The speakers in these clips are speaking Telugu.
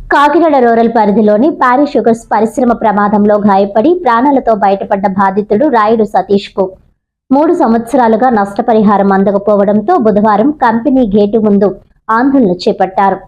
కాకినాడ రూరల్ పరిధిలోని ప్యారీ షుగర్స్ పరిశ్రమ ప్రమాదంలో గాయపడి ప్రాణాలతో బయటపడ్డ బాధితుడు రాయుడు సతీష్ కు 3 సంవత్సరాలుగా నష్టపరిహారం అందకపోవడంతో బుధవారం కంపెనీ గేటు ముందు ఆందోళన చేపట్టారు.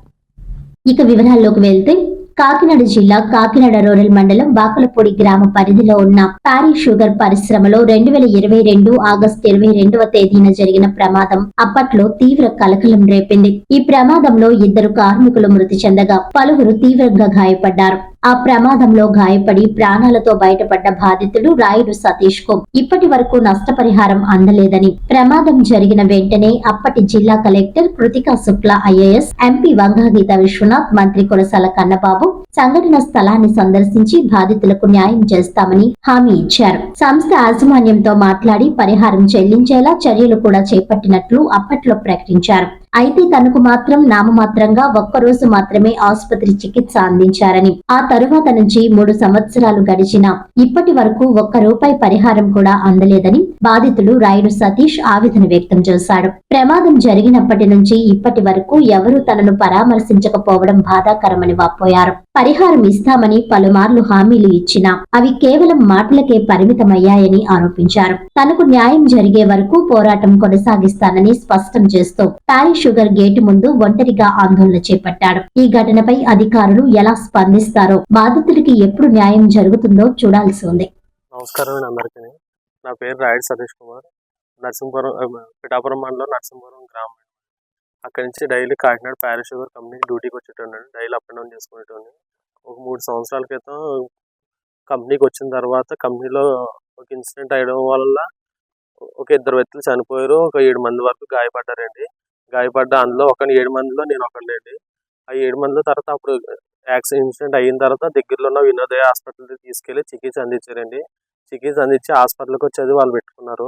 ఇక వివరాల్లోకి వెళ్తే కాకినాడ జిల్లా కాకినాడ రూరల్ మండలం బాకలపూడి గ్రామ పరిధిలో ఉన్న ప్యారీ షుగర్ పరిశ్రమలో 2022 ఆగస్టు 22వ తేదీన జరిగిన ప్రమాదం అప్పట్లో తీవ్ర కలకలం రేపింది. ఈ ప్రమాదంలో 2 కార్మికులు మృతి చెందగా పలువురు తీవ్రంగా గాయపడ్డారు. ఆ ప్రమాదంలో గాయపడి ప్రాణాలతో బయటపడ్డ బాధితుడు రాయుడు సతీష్ కు ఇప్పటి వరకు నష్టపరిహారం అందలేదని, ప్రమాదం జరిగిన వెంటనే అప్పటి జిల్లా collector Kritika Shukla IAS, MP Vanga Geetha Viswanath, మంత్రి కురసాల కన్నబాబు సంఘటన స్థలాన్ని సందర్శించి బాధితులకు న్యాయం చేస్తామని హామీ ఇచ్చారు. సంస్థ యాజమాన్యంతో మాట్లాడి పరిహారం చెల్లించేలా చర్యలు కూడా చేపట్టినట్లు అప్పట్లో ప్రకటించారు. అయితే తనకు మాత్రం నామమాత్రంగా ఒక్కరోజు మాత్రమే ఆసుపత్రి చికిత్స అందించారని, ఆ తరువాత నుంచి 3 సంవత్సరాలు గడిచినా ఇప్పటి వరకు ₹1 పరిహారం కూడా అందలేదని బాధితుడు రాయుడు సతీష్ ఆవేదన వ్యక్తం చేశాడు. ప్రమాదం జరిగినప్పటి నుంచి ఇప్పటి వరకు ఎవరూ తనను పరామర్శించకపోవడం బాధాకరమని వాపోయారు. పరిహారం ఇస్తామని పలుమార్లు హామీలు ఇచ్చినా అవి కేవలం మాటలకే పరిమితమయ్యాయని ఆరోపించారు. తనకు న్యాయం జరిగే వరకు పోరాటం కొనసాగిస్తానని స్పష్టం చేస్తూ ప్యారీ షుగర్ గేటు ముందు ఒంటరిగా ఆందోళన చేపట్టాడు. ఈ ఘటనపై అధికారులు ఎలా స్పందిస్తారో, బాధితులకి ఎప్పుడు న్యాయం జరుగుతుందో చూడాల్సి ఉంది. నమస్కారం అందరికీ. నా పేరు రాయుడు సతీష్ కుమార్. నరసింహపురం, పిఠాపురం మండలం నరసింహపురం గ్రామం. అక్కడి నుంచి డైలీ కాకినాడ ప్యారీ షుగర్ కంపెనీకి డ్యూటీకి వచ్చేటోండి. డైలీ అప్ అండ్ డౌన్ చేసుకునేటోండి. ఒక 3 సంవత్సరాల క్రితం కంపెనీకి వచ్చిన తర్వాత కంపెనీలో ఒక ఇన్సిడెంట్ అయ్యడం వల్ల ఒక 2 వ్యక్తులు చనిపోయారు. ఒక 7 మంది వరకు గాయపడ్డారండి. అందులో 7 మందిలో నేను ఒకళ్ళండి. ఆ 7 మందిలో తర్వాత అప్పుడు ఇన్సిడెంట్ అయిన తర్వాత దగ్గరలో ఉన్న వినోదయ హాస్పిటల్కి తీసుకెళ్లి చికిత్స అందించారండి. చికిత్స అందించి హాస్పిటల్కి వచ్చేది వాళ్ళు పెట్టుకున్నారు.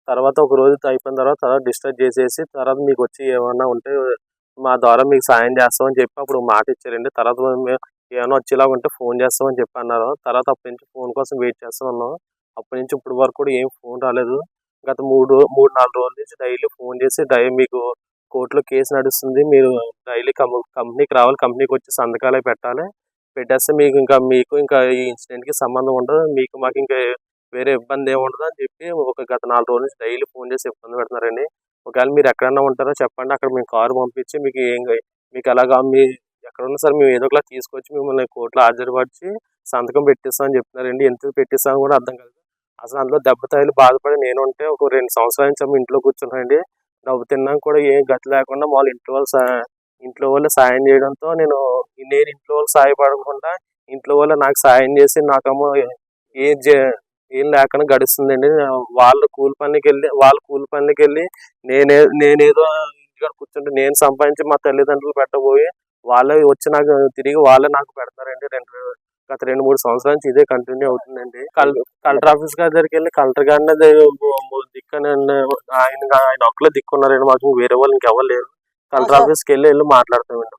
తర్వాత ఒక రోజు అయిపోయిన తర్వాత డిశ్చార్జ్ చేసేసి తర్వాత మీకు వచ్చి ఏమన్నా ఉంటే మా ద్వారా మీకు సాయం చేస్తామని చెప్పి అప్పుడు మాట ఇచ్చారండి. తర్వాత ఏమైనా వచ్చేలా ఉంటే ఫోన్ చేస్తామని చెప్పి అన్నారు. తర్వాత అప్పటి నుంచి ఫోన్ కోసం వెయిట్ చేస్తూ ఉన్నాం. అప్పటి నుంచి ఇప్పటి వరకు కూడా ఏం ఫోన్ రాలేదు. గత 3-4 రోజుల నుంచి డైలీ ఫోన్ చేసి మీకు కోర్టులో కేసు నడుస్తుంది, మీరు డైలీ కంపెనీకి రావాలి, కంపెనీకి వచ్చి సంతకాలే పెట్టేస్తే మీకు ఇంకా ఈ ఇన్సిడెంట్కి సంబంధం ఉండదు, మాకు ఇంకా వేరే ఇబ్బంది ఏమి ఉండదు అని చెప్పి గత 4 రోజుల నుంచి డైలీ ఫోన్ చేసి ఇబ్బంది పెడుతున్నారండి. ఒకవేళ మీరు ఎక్కడన్నా ఉంటారో చెప్పండి, అక్కడ మేము కారు పంపించి మీకు ఎలాగా ఎక్కడున్నా సరే మేము ఏదో ఒకలా తీసుకొచ్చి మిమ్మల్ని కోర్టులో హాజరుపరిచి సంతకం పెట్టిస్తామని చెప్తున్నారండి. ఎంత పెట్టిస్తామని కూడా అర్థం కాదు. అసలు అందులో దెబ్బతాయిలు బాధపడి నేను ఉంటే ఒక 2 సంవత్సరాల నుంచి ఇంట్లో కూర్చున్నానండి. డబ్బు తిన్నాక కూడా ఏం గతి లేకుండా వాళ్ళు ఇంట్లో వాళ్ళు సాయం చేయడంతో నేను ఇంట్లో వాళ్ళు సాయపడకుండా ఇంట్లో వాళ్ళు నాకు సాయం చేసి నాకేమో ఏం లేకుండా గడుస్తుందండి. వాళ్ళు కూలి పనికి వెళ్ళి నేనేదో ఇంటికాడ కూర్చుంటే నేను సంపాదించి మా తల్లిదండ్రులు పెట్టబోయి వాళ్ళే వచ్చి వాళ్ళే నాకు పెడతారండి. గత 2-3 సంవత్సరాల నుంచి ఇదే కంటిన్యూ అవుతుందండి. కలెక్టర్ ఆఫీస్ దగ్గరికి వెళ్ళి కలెక్టర్ గారిని దిక్కనండి, ఆయన ఒక్కలే దిక్కున్నారండి. మాకు వేరే వాళ్ళు ఇంకెవ్వరు లేరు. కలెక్టర్ ఆఫీస్కి వెళ్ళి మాట్లాడతామండి.